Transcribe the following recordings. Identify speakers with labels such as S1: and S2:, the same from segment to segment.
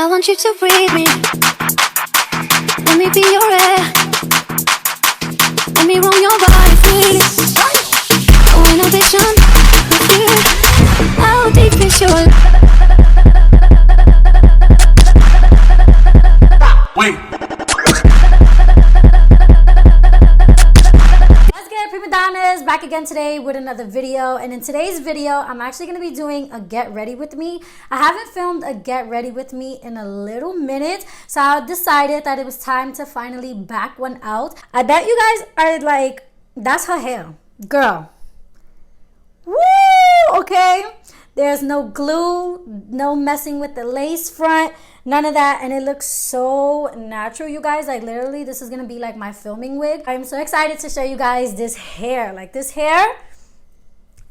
S1: I want you to breathe me. Let me be your air. Let me roam your body freely. Oh, innovation with you. How deep is your love?
S2: Wait.
S3: Prima donnas, back again today with another video. And in today's video, I'm actually going to be doing a get ready with me. I haven't filmed a get ready with me in a little minute, so I decided that it was time to finally back one out. I bet you guys are like, that's her hair, girl. Woo! Okay, there's no glue, no messing with the lace front, none of that, and it looks so natural, you guys. Like, literally, this is gonna be like my filming wig. I'm so excited to show you guys this hair. Like, this hair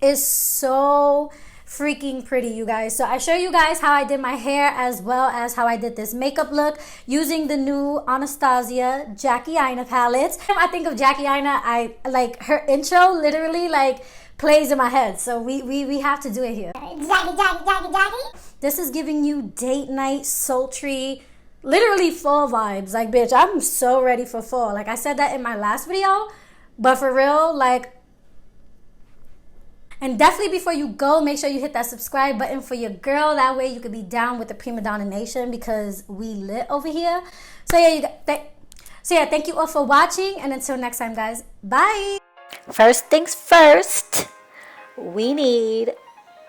S3: is so freaking pretty, you guys. So I show you guys how I did my hair as well as how I did this makeup look using the new Anastasia Jackie Aina palette. When I think of Jackie Aina, I like her intro literally like plays in my head, so we have to do it here. Jackie. This is giving you date night, sultry, literally fall vibes. Like, bitch, I'm so ready for fall. Like, I said that in my last video, but for real, like. And definitely before you go, make sure you hit that subscribe button for your girl. That way you could be down with the Prima Donna Nation, because we lit over here. So yeah, thank you all for watching, and until next time, guys, bye. First things first, we need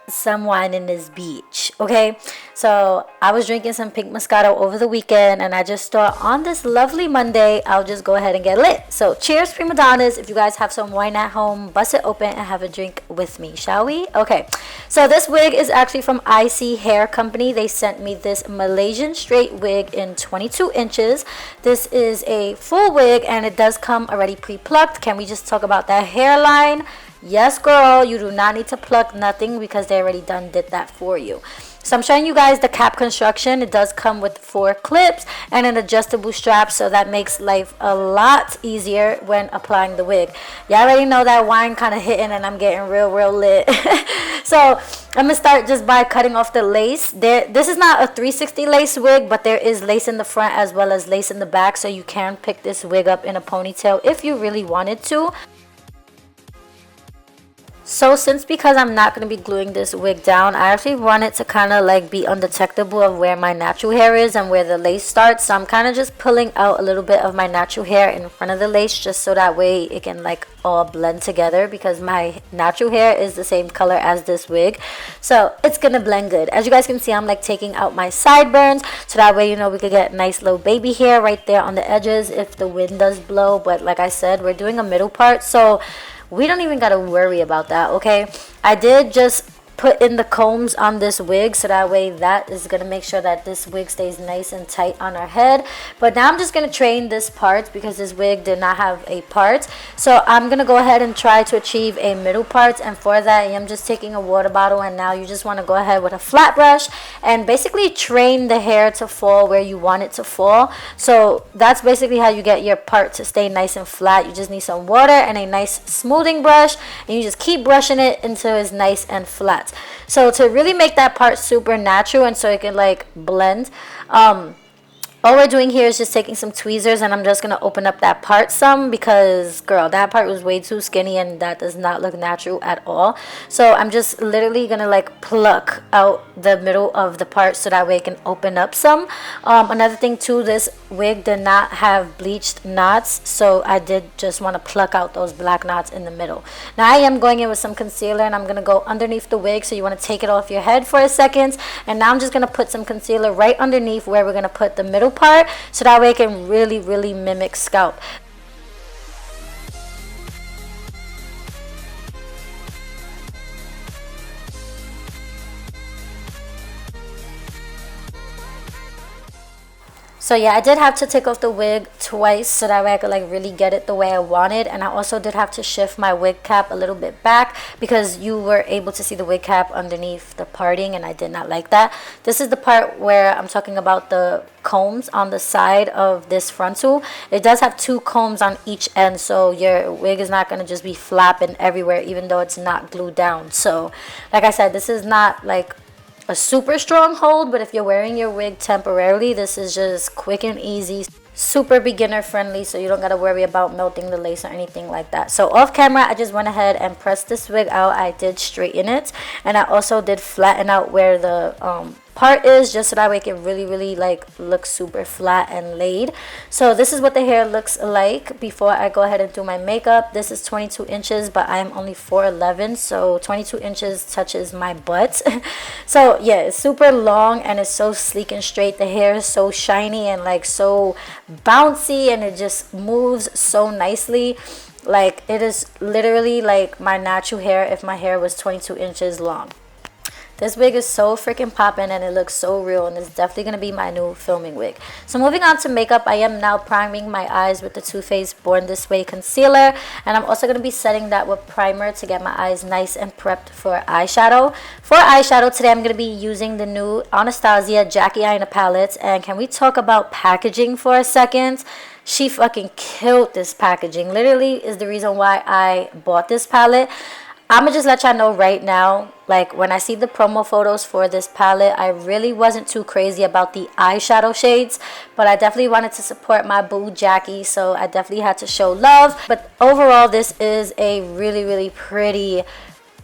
S3: some wine in this beach, okay? So I was drinking some pink Moscato over the weekend, and I just thought on this lovely Monday I'll just go ahead and get lit. So cheers, prima donnas. If you guys have some wine at home, bust it open and have a drink with me, shall we? Okay, so this wig is actually from ISEE Hair Company. They sent me this Malaysian straight wig in 22 inches. This is a full wig, and it does come already pre-plucked. Can we just talk about that hairline? Yes, girl, you do not need to pluck nothing because they already did that for you. So I'm showing you guys the cap construction. It does come with 4 clips and an adjustable strap, so that makes life a lot easier when applying the wig. Y'all already know that wine kind of hitting, and I'm getting real lit. So I'm gonna start just by cutting off the lace. This is not a 360 lace wig, but there is lace in the front as well as lace in the back, so you can pick this wig up in a ponytail if you really wanted to. So because I'm not going to be gluing this wig down, I actually want it to kind of like be undetectable of where my natural hair is and where the lace starts. So I'm kind of just pulling out a little bit of my natural hair in front of the lace, just so that way it can like all blend together, because my natural hair is the same color as this wig, so it's gonna blend good. As you guys can see, I'm like taking out my sideburns, so that way, you know, we could get nice little baby hair right there on the edges if the wind does blow. But like I said, we're doing a middle part, so we don't even gotta worry about that, okay? I did just put in the combs on this wig, so that way that is gonna make sure that this wig stays nice and tight on our head. But now I'm just gonna train this part, because this wig did not have a part. So I'm gonna go ahead and try to achieve a middle part, and for that I'm just taking a water bottle, and now you just want to go ahead with a flat brush and basically train the hair to fall where you want it to fall. So that's basically how you get your part to stay nice and flat. You just need some water and a nice smoothing brush, and you just keep brushing it until it's nice and flat. So to really make that part super natural and so it can like blend, all we're doing here is just taking some tweezers, and I'm just going to open up that part some, because, girl, that part was way too skinny and that does not look natural at all. So I'm just literally going to like pluck out the middle of the part so that way it can open up some. Another thing too, this wig did not have bleached knots, so I did just want to pluck out those black knots in the middle. Now I am going in with some concealer, and I'm going to go underneath the wig, so you want to take it off your head for a second. And now I'm just going to put some concealer right underneath where we're going to put the middle part, so that way it can really mimic scalp. So yeah, I did have to take off the wig twice so that way I could like really get it the way I wanted. And I also did have to shift my wig cap a little bit back because you were able to see the wig cap underneath the parting, and I did not like that. This is the part where I'm talking about the combs on the side of this frontal. It does have 2 combs on each end, so your wig is not going to just be flapping everywhere even though it's not glued down. So like I said, this is not like a super strong hold, but if you're wearing your wig temporarily, this is just quick and easy, super beginner friendly, so you don't gotta worry about melting the lace or anything like that. So off camera, I just went ahead and pressed this wig out. I did straighten it, and I also did flatten out where the part is, just so that way it can really like look super flat and laid. So this is what the hair looks like before I go ahead and do my makeup. This is 22 inches, but I'm only 4'11", so 22 inches touches my butt. So yeah, it's super long and it's so sleek and straight. The hair is so shiny and like so bouncy, and it just moves so nicely. Like, it is literally like my natural hair if my hair was 22 inches long. This wig is so freaking popping and it looks so real, and it's definitely going to be my new filming wig. So moving on to makeup, I am now priming my eyes with the Too Faced Born This Way concealer, and I'm also going to be setting that with primer to get my eyes nice and prepped for eyeshadow. For eyeshadow today, I'm going to be using the new Anastasia Jackie Aina palette. And can we talk about packaging for a second? She fucking killed this packaging. Literally is the reason why I bought this palette. I'm gonna just let y'all know right now, like, when I see the promo photos for this palette, I really wasn't too crazy about the eyeshadow shades, but I definitely wanted to support my boo Jackie, so I definitely had to show love. But overall, this is a really pretty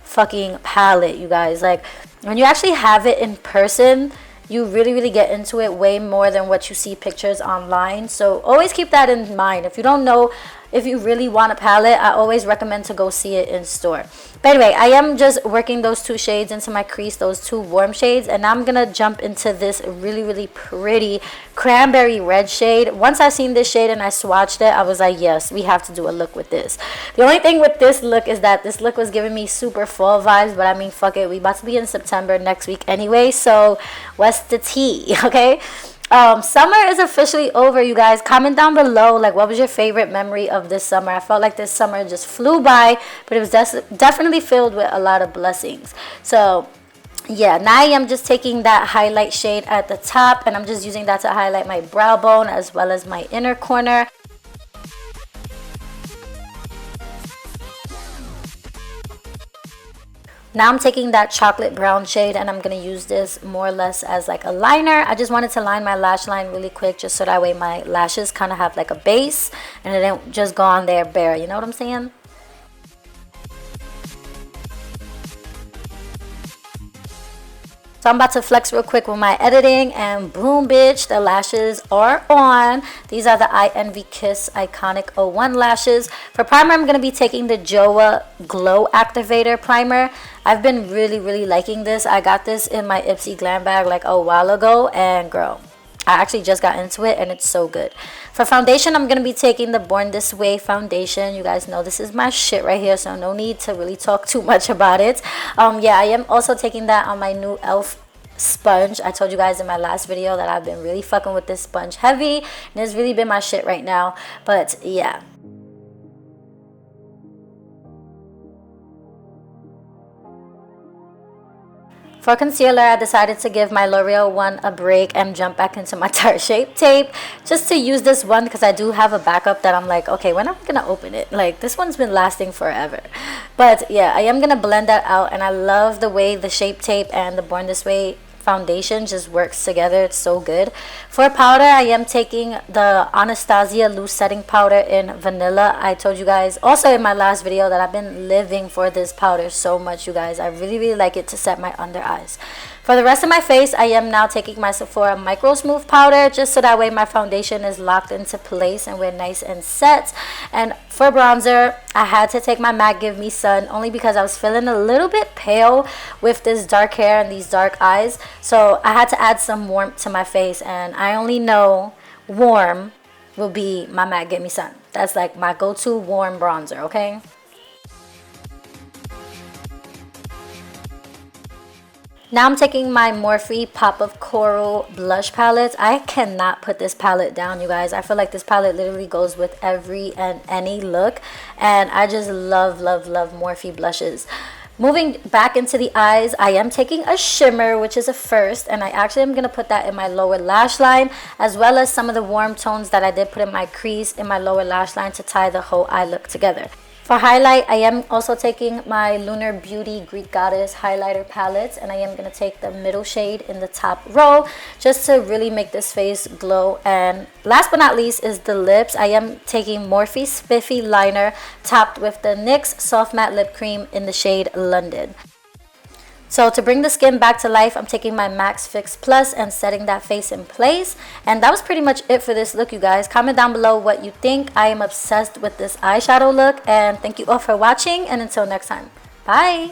S3: fucking palette, you guys. Like, when you actually have it in person, you really get into it way more than what you see pictures online. So always keep that in mind. If you don't know if you really want a palette, I always recommend to go see it in store. But anyway, I am just working those two shades into my crease, those two warm shades, and now I'm gonna jump into this really pretty cranberry red shade. Once I seen this shade and I swatched it, I was like, yes, we have to do a look with this. The only thing with this look is that this look was giving me super fall vibes, but I mean, fuck it, we about to be in September next week anyway, so what's the tea? Okay. Summer is officially over, you guys. Comment down below, like, what was your favorite memory of this summer? I felt like this summer just flew by, but it was definitely filled with a lot of blessings. So yeah, now I am just taking that highlight shade at the top, and I'm just using that to highlight my brow bone as well as my inner corner. Now I'm taking that chocolate brown shade, and I'm going to use this more or less as like a liner. I just wanted to line my lash line really quick, just so that way my lashes kind of have like a base and it don't just go on there bare, you know what I'm saying? So I'm about to flex real quick with my editing, and boom bitch, the lashes are on. These are the ienvy Kiss Iconic 01 lashes. For primer, I'm going to be taking the Joa Glow Activator Primer. I've been really liking this. I got this in my Ipsy Glam bag like a while ago, and girl, I actually just got into it and it's so good. For foundation, I'm going to be taking the Born This Way foundation. You guys know this is my shit right here, so no need to really talk too much about it. Yeah, I am also taking that on my new e.l.f. sponge. I told you guys in my last video that I've been really fucking with this sponge heavy, and it's really been my shit right now. But yeah. For concealer, I decided to give my L'Oreal one a break and jump back into my Tarte Shape Tape, just to use this one because I do have a backup that I'm like, okay, when am I gonna open it? Like, this one's been lasting forever. But yeah, I am gonna blend that out, and I love the way the Shape Tape and the Born This Way foundation just works together. It's so good. For powder, I am taking the Anastasia loose setting powder in vanilla. I told you guys also in my last video that I've been living for this powder so much, you guys. I really like it to set my under eyes. For the rest of my face, I am now taking my Sephora Micro Smooth powder, just so that way my foundation is locked into place and we're nice and set. And for bronzer, I had to take my MAC Give Me Sun, only because I was feeling a little bit pale with this dark hair and these dark eyes. So I had to add some warmth to my face, and I only know warm will be my MAC Give Me Sun. That's like my go-to warm bronzer, okay? Now I'm taking my Morphe Pop of Coral blush palette. I cannot put this palette down, you guys. I feel like this palette literally goes with every and any look, and I just love Morphe blushes. Moving back into the eyes, I am taking a shimmer, which is a first, and I actually am going to put that in my lower lash line, as well as some of the warm tones that I did put in my crease in my lower lash line to tie the whole eye look together. For highlight, I am also taking my Lunar Beauty Greek Goddess highlighter palettes, and I am going to take the middle shade in the top row just to really make this face glow. And last but not least is the lips. I am taking Morphe Spiffy liner topped with the NYX Soft Matte Lip Cream in the shade London. So to bring the skin back to life, I'm taking my Max Fix Plus and setting that face in place. And that was pretty much it for this look, you guys. Comment down below what you think. I am obsessed with this eyeshadow look. And thank you all for watching. And until next time, bye!